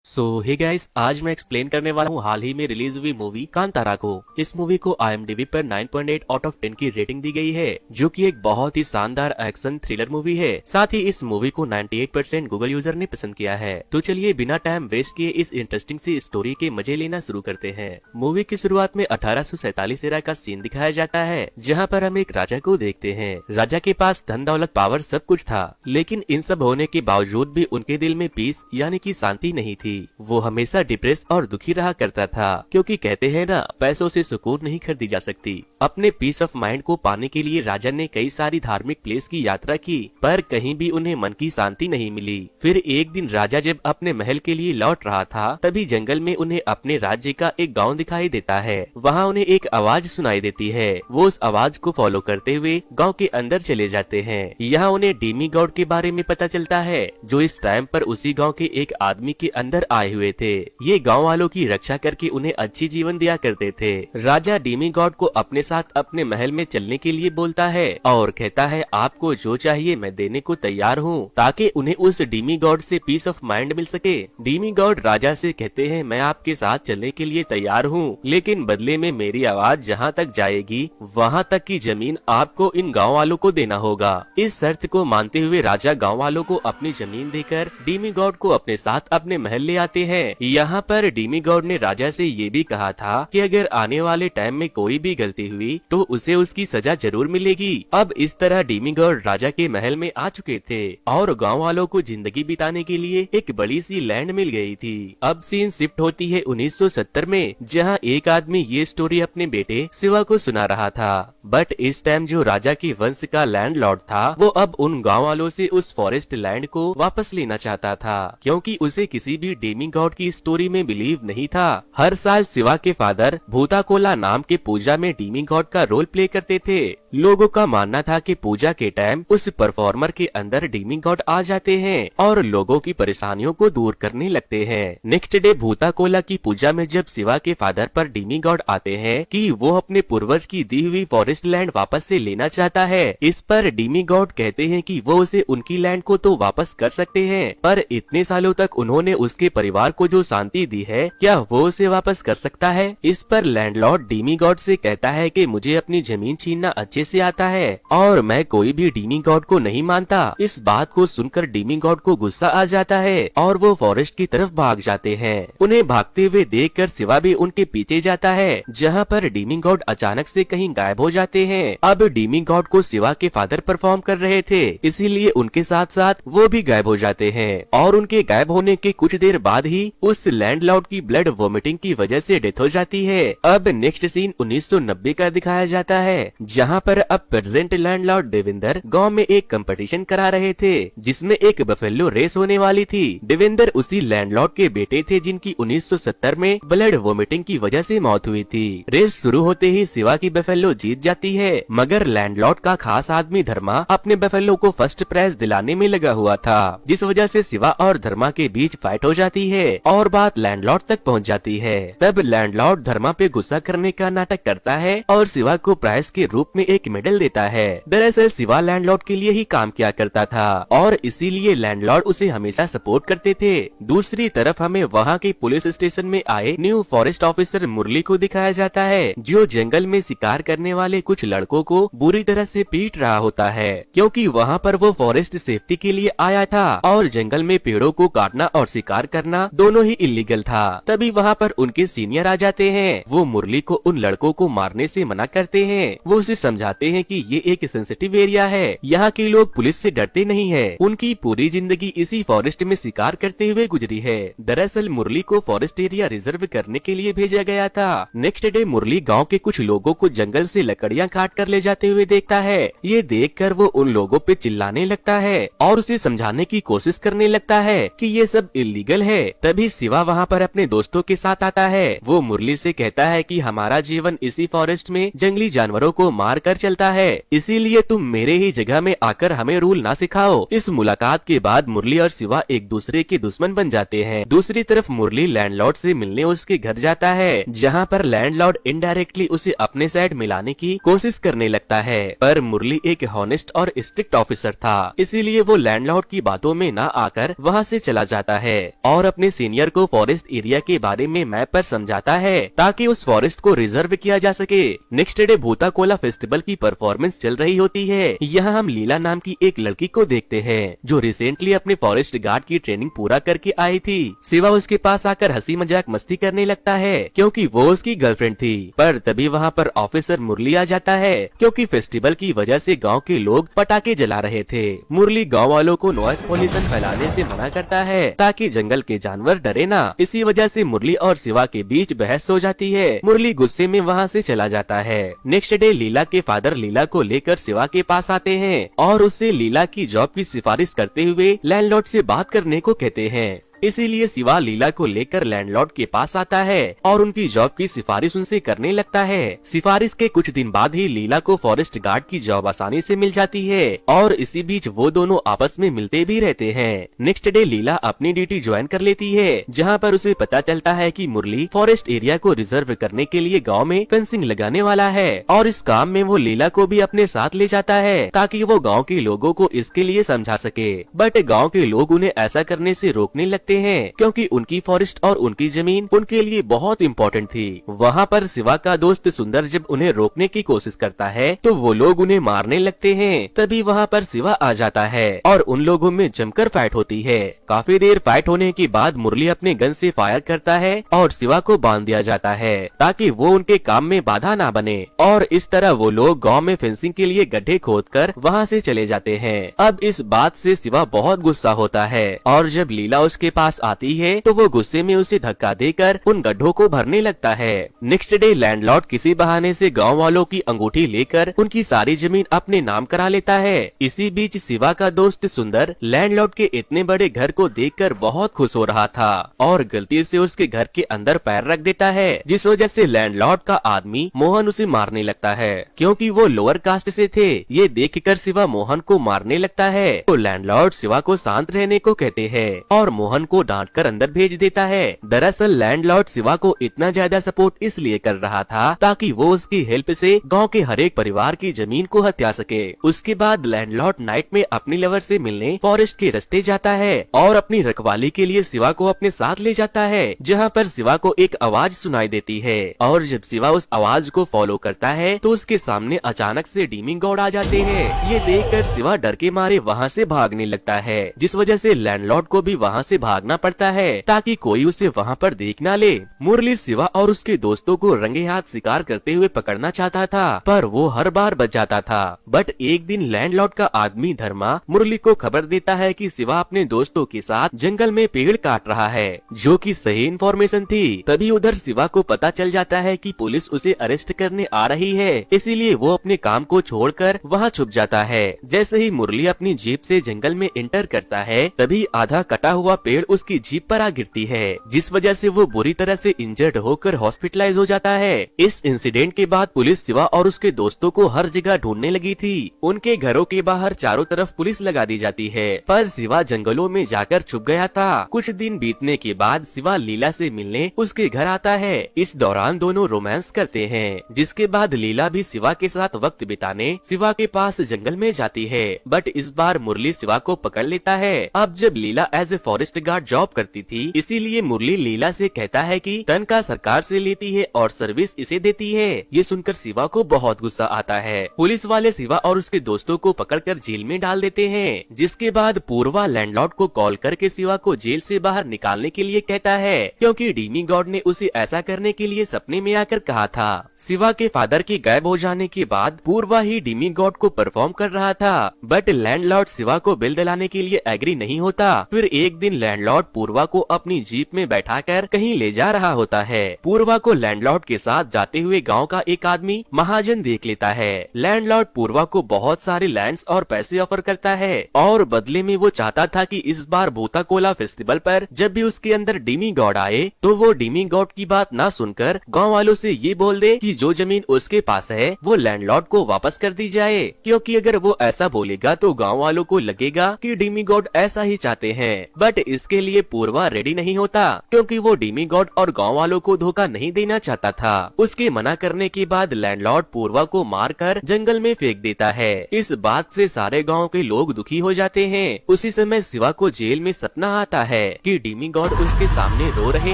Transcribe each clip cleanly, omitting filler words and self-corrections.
Hey guys, आज मैं explain करने वाला हूँ हाल ही में रिलीज हुई मूवी कांतारा को। इस मूवी को IMDb पर 9.8 आउट ऑफ 10 की रेटिंग दी गई है, जो कि एक बहुत ही शानदार एक्शन थ्रिलर मूवी है। साथ ही इस मूवी को 98% गूगल यूजर ने पसंद किया है। तो चलिए बिना टाइम वेस्ट किए इस इंटरेस्टिंग सी स्टोरी के मजे लेना शुरू करते हैं। मूवी की शुरुआत में 1847 एरा का सीन दिखाया जाता है, जहाँ पर हम एक राजा को देखते हैं। राजा के पास धन दौलत पावर सब कुछ था, लेकिन इन सब होने के बावजूद भी उनके दिल में पीस यानी कि शांति नहीं थी। वो हमेशा डिप्रेस और दुखी रहा करता था, क्योंकि कहते हैं ना, पैसों से सुकून नहीं खरीदी जा सकती। अपने पीस ऑफ माइंड को पाने के लिए राजा ने कई सारी धार्मिक प्लेस की यात्रा की, पर कहीं भी उन्हें मन की शांति नहीं मिली। फिर एक दिन राजा जब अपने महल के लिए लौट रहा था, तभी जंगल में उन्हें अपने राज्य का एक गांव दिखाई देता है। वहाँ उन्हें एक आवाज सुनाई देती है। वो उस आवाज को फॉलो करते हुए गाँव के अंदर चले जाते हैं। यहाँ उन्हें डीमी गॉड के बारे में पता चलता है, जो इस टाइम पर उसी गाँव के एक आदमी के अंदर आए हुए थे। ये गांव वालों की रक्षा करके उन्हें अच्छी जीवन दिया करते थे। राजा डीमी गॉड को अपने साथ अपने महल में चलने के लिए बोलता है और कहता है, आपको जो चाहिए मैं देने को तैयार हूँ, ताकि उन्हें उस डीमी गॉड से पीस ऑफ माइंड मिल सके। डीमी गॉड राजा से कहते हैं, मैं आपके साथ चलने के लिए तैयार हूँ, लेकिन बदले में मेरी आवाज जहाँ तक जाएगी वहाँ तक की जमीन आपको इन गाँव वालों को देना होगा। इस शर्त को मानते हुए राजा गाँव वालों को अपनी जमीन देकर डीमी गॉड को अपने साथ अपने महल ले आते हैं। यहाँ पर डीमी गॉड ने राजा से ये भी कहा था कि अगर आने वाले टाइम में कोई भी गलती हुई तो उसे उसकी सजा जरूर मिलेगी। अब इस तरह डीमी गॉड राजा के महल में आ चुके थे और गांव वालों को जिंदगी बिताने के लिए एक बड़ी सी लैंड मिल गई थी। अब सीन शिफ्ट होती है 1970 में, जहाँ एक आदमी ये स्टोरी अपने बेटे शिवा को सुना रहा था। बट इस टाइम जो राजा के वंश का लैंडलॉर्ड था, वो अब उन गाँव वालों से उस फॉरेस्ट लैंड को वापस लेना चाहता था, क्योंकि उसे किसी भी डीमी गॉड की स्टोरी में बिलीव नहीं था। हर साल शिवा के फादर भूताकोला नाम के पूजा में डीमी गॉड का रोल प्ले करते थे। लोगों का मानना था कि पूजा के टाइम उस परफॉर्मर के अंदर डीमी गॉड आ जाते हैं और लोगों की परेशानियों को दूर करने लगते हैं। नेक्स्ट डे भूताकोला की पूजा में जब शिवा के फादर पर डीमी गॉड आते हैं कि वो अपने पूर्वज की दी हुई फॉरेस्ट लैंड वापस से लेना चाहता है। इस पर डीमी गॉड कहते हैं कि वो उसे उनकी लैंड को तो वापस कर सकते हैं, पर इतने सालों तक उन्होंने उसके परिवार को जो शांति दी है, क्या वो उसे वापस कर सकता है? इस पर लैंडलॉर्ड डीमी गॉड से कहता है कि मुझे अपनी जमीन छीनना अच्छे से आता है और मैं कोई भी डीमी गॉड को नहीं मानता। इस बात को सुनकर डीमी गॉड को गुस्सा आ जाता है और वो फॉरेस्ट की तरफ भाग जाते हैं। उन्हें भागते हुए देखकर शिवा भी उनके पीछे जाता है, जहाँ पर डीमी गॉड अचानक से कहीं गायब हो जाते हैं। अब डीमी गॉड को शिवा के फादर परफॉर्म कर रहे थे, इसीलिए उनके साथ साथ वो भी गायब हो जाते हैं और उनके गायब होने के कुछ देर बाद ही उस लैंडलॉर्ड की ब्लड वोमिटिंग की वजह से डेथ हो जाती है। अब नेक्स्ट सीन 1990 का दिखाया जाता है, जहाँ पर अब प्रेजेंट लैंडलॉर्ड देवेंद्र गांव में एक कंपटीशन करा रहे थे, जिसमें एक बफेलो रेस होने वाली थी। देवेंद्र उसी लैंडलॉर्ड के बेटे थे जिनकी 1970 में ब्लड वोमिटिंग की वजह से मौत हुई थी। रेस शुरू होते ही शिवा की बफेलो जीत जाती है, मगर लैंडलॉर्ड का खास आदमी धर्मा अपने बफेलो को फर्स्ट प्राइज दिलाने में लगा हुआ था, जिस वजह से शिवा और धर्मा के बीच फाइट हो जाती है और बात लैंडलॉर्ड तक पहुंच जाती है। तब लैंडलॉर्ड धर्मा पे गुस्सा करने का नाटक करता है और शिवा को प्राइज के रूप में एक मेडल देता है। दरअसल शिवा लैंडलॉर्ड के लिए ही काम किया करता था और इसीलिए लैंडलॉर्ड उसे हमेशा सपोर्ट करते थे। दूसरी तरफ हमें वहाँ के पुलिस स्टेशन में आए न्यू फॉरेस्ट ऑफिसर मुरली को दिखाया जाता है, जो जंगल में शिकार करने वाले कुछ लड़कों को बुरी तरह से पीट रहा होता है, क्योंकि वहाँ पर वो फॉरेस्ट सेफ्टी के लिए आया था और जंगल में पेड़ों को काटना और शिकार करना दोनों ही इलीगल था। तभी वहाँ पर उनके सीनियर आ जाते हैं। वो मुरली को उन लड़कों को मारने से मना करते हैं। वो उसे समझाते हैं कि ये एक सेंसिटिव एरिया है, यहाँ के लोग पुलिस से डरते नहीं है। उनकी पूरी जिंदगी इसी फॉरेस्ट में शिकार करते हुए गुजरी है। दरअसल मुरली को फॉरेस्ट एरिया रिजर्व करने के लिए भेजा गया था। नेक्स्ट डे मुरली गाँव के कुछ लोगों को जंगल से लकड़ियाँ काट कर ले जाते हुए देखता है। ये देखकर वो उन लोगों पे चिल्लाने लगता है और उसे समझाने की कोशिश करने लगता है कि ये सब इलीगल है। तभी शिवा वहाँ पर अपने दोस्तों के साथ आता है। वो मुरली से कहता है कि हमारा जीवन इसी फॉरेस्ट में जंगली जानवरों को मार कर चलता है, इसीलिए तुम मेरे ही जगह में आकर हमें रूल ना सिखाओ। इस मुलाकात के बाद मुरली और शिवा एक दूसरे के दुश्मन बन जाते हैं। दूसरी तरफ मुरली लैंडलॉर्ड से मिलने उसके घर जाता है, जहाँ पर लैंडलॉर्ड इनडायरेक्टली उसे अपने साइड मिलाने की कोशिश करने लगता है, पर मुरली एक हॉनेस्ट और स्ट्रिक्ट ऑफिसर था, इसीलिए वो लैंडलॉर्ड की बातों में न आकर वहाँ से चला जाता है और अपने सीनियर को फॉरेस्ट एरिया के बारे में मैप पर समझाता है ताकि उस फॉरेस्ट को रिजर्व किया जा सके। नेक्स्ट डे भूता कोला फेस्टिवल की परफॉर्मेंस चल रही होती है। यहाँ हम लीला नाम की एक लड़की को देखते हैं जो रिसेंटली अपने फॉरेस्ट गार्ड की ट्रेनिंग पूरा करके आई थी। शिवा उसके पास आकर हंसी मजाक मस्ती करने लगता है क्योंकि वो उसकी गर्लफ्रेंड थी। पर तभी वहाँ पर ऑफिसर मुरली आ जाता है क्योंकि फेस्टिवल की वजह से गांव के लोग पटाखे जला रहे थे। मुरली गांव वालों को नॉइस पॉल्यूशन फैलाने से मना करता है ताकि जंगल के जानवर डरे ना। इसी वजह से मुरली और शिवा के बीच बहस हो जाती है। मुरली गुस्से में वहाँ से चला जाता है। नेक्स्ट डे लीला के फादर लीला को लेकर शिवा के पास आते हैं और उससे लीला की जॉब की सिफारिश करते हुए लैंडलॉर्ड से बात करने को कहते हैं। इसीलिए शिवा लीला को लेकर लैंडलॉर्ड के पास आता है और उनकी जॉब की सिफारिश उनसे करने लगता है। सिफारिश के कुछ दिन बाद ही लीला को फॉरेस्ट गार्ड की जॉब आसानी से मिल जाती है और इसी बीच वो दोनों आपस में मिलते भी रहते हैं। नेक्स्ट डे लीला अपनी ड्यूटी ज्वाइन कर लेती है जहाँ पर उसे पता चलता है कि मुरली फॉरेस्ट एरिया को रिजर्व करने के लिए गाँव में फेंसिंग लगाने वाला है और इस काम में वो लीला को भी अपने साथ ले जाता है ताकि वो गाँव के लोगों को इसके लिए समझा सके। बट गाँव के लोग उन्हें ऐसा करने से रोकने लगते हैं क्योंकि उनकी फॉरेस्ट और उनकी जमीन उनके लिए बहुत इम्पोर्टेंट थी। वहाँ पर शिवा का दोस्त सुंदर जब उन्हें रोकने की कोशिश करता है तो वो लोग उन्हें मारने लगते हैं। तभी वहाँ पर शिवा आ जाता है और उन लोगों में जमकर फाइट होती है। काफी देर फाइट होने के बाद मुरली अपने गन से फायर करता है और शिवा को बांध दिया जाता है ताकि वो उनके काम में बाधा ना बने और इस तरह वो लोग गाँव में फेंसिंग के लिए गड्ढे खोदकर वहाँ से चले जाते हैं। अब इस बात से शिवा बहुत गुस्सा होता है और जब लीला उसके पास आती है तो वो गुस्से में उसे धक्का देकर उन गड्ढों को भरने लगता है। नेक्स्ट डे लैंडलॉर्ड किसी बहाने से गांव वालों की अंगूठी लेकर उनकी सारी जमीन अपने नाम करा लेता है। इसी बीच शिवा का दोस्त सुंदर लैंडलॉर्ड के इतने बड़े घर को देखकर बहुत खुश हो रहा था और गलती से उसके घर के अंदर पैर रख देता है जिस वजह से लैंडलॉर्ड का आदमी मोहन उसे मारने लगता है क्योंकि वो लोअर कास्ट से थे। ये देखकर शिवा मोहन को मारने लगता है तो लैंडलॉर्ड शिवा को शांत रहने को कहते हैं और मोहन को डांट कर अंदर भेज देता है। दरअसल लैंडलॉर्ड शिवा को इतना ज्यादा सपोर्ट इसलिए कर रहा था ताकि वो उसकी हेल्प से गांव के हर एक परिवार की जमीन को हत्या सके। उसके बाद लैंडलॉर्ड नाइट में अपनी लवर से मिलने फॉरेस्ट के रास्ते जाता है और अपनी रखवाली के लिए शिवा को अपने साथ ले जाता है जहाँ पर शिवा को एक आवाज सुनाई देती है और जब शिवा उस आवाज को फॉलो करता है तो उसके सामने अचानक से डीमिंग गॉड आ जाते हैं। ये देखकर शिवा डर के मारे वहाँ से भागने लगता है जिस वजह से लैंडलॉर्ड को भी वहाँ से भागना पड़ता है ताकि कोई उसे वहाँ पर देख ना ले। मुरली शिवा और उसके दोस्तों को रंगे हाथ शिकार करते हुए पकड़ना चाहता था पर वो हर बार बच जाता था। बट एक दिन लैंडलॉर्ड का आदमी धर्मा मुरली को खबर देता है कि शिवा अपने दोस्तों के साथ जंगल में पेड़ काट रहा है जो कि सही इन्फॉर्मेशन थी। तभी उधर शिवा को पता चल जाता है कि पुलिस उसे अरेस्ट करने आ रही है इसीलिए वो अपने काम को छोड़कर वहाँ छुप जाता है। जैसे ही मुरली अपनी जीप से जंगल में एंटर करता है तभी आधा कटा हुआ पेड़ उसकी जीप पर आ गिरती है जिस वजह से वो बुरी तरह से इंजर्ड होकर हॉस्पिटलाइज हो जाता है। इस इंसिडेंट के बाद पुलिस शिवा और उसके दोस्तों को हर जगह ढूंढने लगी थी। उनके घरों के बाहर चारों तरफ पुलिस लगा दी जाती है पर शिवा जंगलों में जाकर छुप गया था। कुछ दिन बीतने के बाद शिवा लीला से मिलने उसके घर आता है। इस दौरान दोनों रोमांस करते हैं जिसके बाद लीला भी शिवा के साथ वक्त बिताने शिवा के पास जंगल में जाती है। बट इस बार मुरली शिवा को पकड़ लेता है। अब जब Leela as a forest guard job करती थी इसीलिए मुरली लीला से कहता है कि तनख्वाह सरकार से लेती है और सर्विस इसे देती है। ये सुनकर शिवा को बहुत गुस्सा आता है। पुलिस वाले शिवा और उसके दोस्तों को पकड़कर जेल में डाल देते हैं जिसके बाद पूर्वा लैंडलॉर्ड को कॉल करके शिवा को जेल से बाहर निकालने के लिए कहता है क्योंकि डीमी गॉड ने उसे ऐसा करने के लिए सपने में आकर कहा था। शिवा के फादर के गायब हो जाने के बाद पूर्वा ही डीमी गॉड को परफॉर्म कर रहा था बट लैंडलॉर्ड शिवा को बिल दिलाने के लिए एग्री नहीं होता। फिर एक दिन लैंडलॉर्ड पूर्वा को अपनी जीप में बैठाकर कहीं ले जा रहा होता है। पूर्वा को लैंडलॉर्ड के साथ जाते हुए गांव का एक आदमी महाजन देख लेता है। लैंडलॉर्ड पूर्वा को बहुत सारे लैंड्स और पैसे ऑफर करता है और बदले में वो चाहता था कि इस बार भूता कोला फेस्टिवल पर जब भी उसके अंदर डीमी गॉड आए तो वो डीमी गॉड की बात ना सुनकर गांव वालों से ये बोल दे कि जो जमीन उसके पास है वो लैंडलॉर्ड को वापस कर दी जाए क्योंकि अगर वो ऐसा बोलेगा तो गांव वालों को लगेगा कि डीमी गॉड ऐसा ही चाहते हैं। बट इसके के लिए पूर्वा रेडी नहीं होता, क्योंकि वो डीमीगॉड और गांव वालों को धोखा नहीं देना चाहता था। उसके मना करने के बाद लैंडलॉर्ड पूर्वा को मारकर जंगल में फेंक देता है। इस बात से सारे गांव के लोग दुखी हो जाते हैं। उसी समय शिवा को जेल में सपना आता है कि डीमीगॉड उसके सामने रो रहे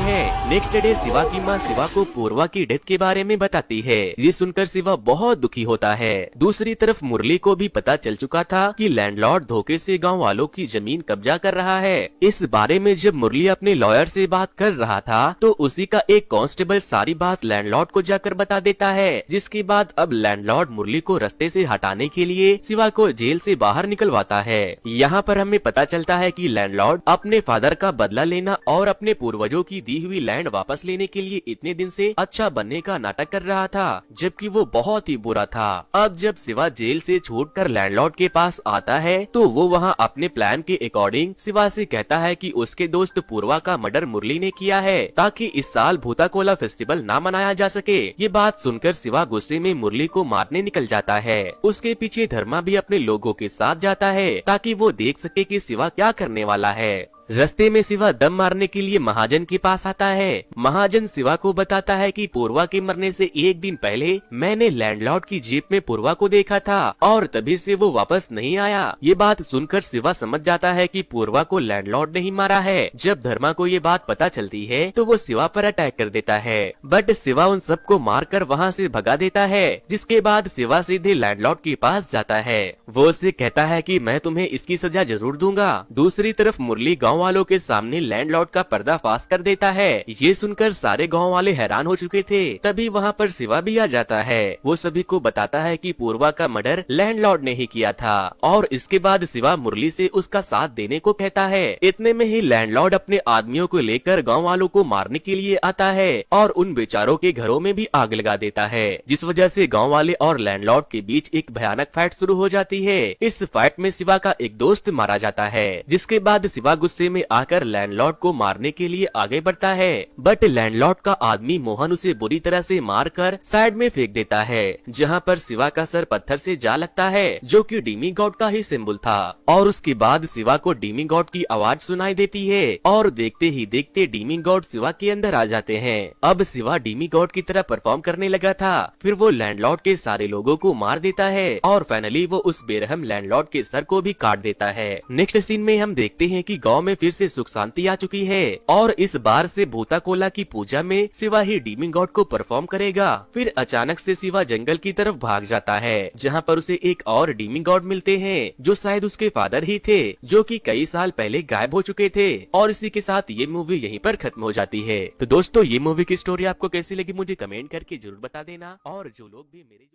हैं। नेक्स्ट डे शिवा की माँ शिवा को पूर्वा की डेथ के बारे में बताती है। ये सुनकर शिवा बहुत दुखी होता है। दूसरी तरफ मुरली को भी पता चल चुका था कि लैंडलॉर्ड धोखे से गांव वालों की जमीन कब्जा कर रहा है। इस बारे में जब मुरली अपने लॉयर से बात कर रहा था तो उसी का एक कांस्टेबल सारी बात लैंडलॉर्ड को जाकर बता देता है, जिसके बाद अब लैंडलॉर्ड मुरली को रास्ते से हटाने के लिए शिवा को जेल से बाहर निकलवाता है। यहाँ पर हमें पता चलता है कि लैंडलॉर्ड अपने फादर का बदला लेना और अपने पूर्वजों की दी हुई लैंड वापस लेने के लिए इतने दिन से अच्छा बनने का नाटक कर रहा था, जबकि वो बहुत ही बुरा था। अब जब शिवा जेल से छूटकर लैंडलॉर्ड के पास आता है तो वो वहाँ अपने प्लान के अकॉर्डिंग शिवा से कहता है कि उसके दोस्त पूर्वा का मर्डर मुरली ने किया है, ताकि इस साल भूताकोला फेस्टिवल ना मनाया जा सके। ये बात सुनकर शिवा गुस्से में मुरली को मारने निकल जाता है। उसके पीछे धर्मा भी अपने लोगों के साथ जाता है ताकि वो देख सके कि शिवा क्या करने वाला है। रास्ते में शिवा दम मारने के लिए महाजन के पास आता है। महाजन शिवा को बताता है कि पूर्वा के मरने से एक दिन पहले मैंने लैंडलॉर्ड की जीप में पूर्वा को देखा था और तभी से वो वापस नहीं आया। ये बात सुनकर शिवा समझ जाता है कि पूर्वा को लैंडलॉर्ड ने ही मारा है। जब धर्मा को ये बात पता चलती है तो वो शिवा पर अटैक कर देता है, बट शिवा उन सबको मारकर वहाँ से भगा देता है। जिसके बाद शिवा सीधे लैंडलॉर्ड के पास जाता है। वो उससे कहता है कि मैं तुम्हें इसकी सजा जरूर दूंगा। दूसरी तरफ मुरली गाँव वालों के सामने लैंडलॉर्ड का पर्दाफाश कर देता है। ये सुनकर सारे गांव वाले हैरान हो चुके थे। तभी वहाँ पर शिवा भी आ जाता है। वो सभी को बताता है कि पूर्वा का मर्डर लैंडलॉर्ड ने ही किया था और इसके बाद शिवा मुरली से उसका साथ देने को कहता है। इतने में ही लैंडलॉर्ड अपने आदमियों को लेकर गाँव वालों को मारने के लिए आता है और उन बेचारों के घरों में भी आग लगा देता है, जिस वजह से गाँव वाले और लैंडलॉर्ड के बीच एक भयानक फाइट शुरू हो जाती है। इस फाइट में शिवा का एक दोस्त मारा जाता है, जिसके बाद शिवा गुस्से में आकर लैंडलॉर्ड को मारने के लिए आगे बढ़ता है, बट लैंडलॉर्ड का आदमी मोहन उसे बुरी तरह से मारकर साइड में फेंक देता है, जहां पर शिवा का सर पत्थर से जा लगता है, जो कि डीमीगॉड का ही सिंबल था। और उसके बाद शिवा को डीमीगॉड की आवाज सुनाई देती है और देखते ही देखते डीमीगॉड शिवा के अंदर आ जाते हैं। अब शिवा डीमीगॉड की तरह परफॉर्म करने लगा था। फिर वो लैंडलॉर्ड के सारे लोगों को मार देता है और फाइनली वो उस बेरहम लैंडलॉर्ड के सर को भी काट देता है। नेक्स्ट सीन में हम देखते हैं कि गांव में फिर से सुख शांति आ चुकी है और इस बार से भूताकोला की पूजा में शिवा ही डीमीगॉड को परफॉर्म करेगा। फिर अचानक से शिवा जंगल की तरफ भाग जाता है, जहां पर उसे एक और डीमीगॉड मिलते हैं जो शायद उसके फादर ही थे, जो कि कई साल पहले गायब हो चुके थे। और इसी के साथ ये मूवी यहीं पर खत्म हो जाती है। तो दोस्तों, ये मूवी की स्टोरी आपको कैसी लगी मुझे कमेंट करके जरूर बता देना। और जो लोग भी मेरे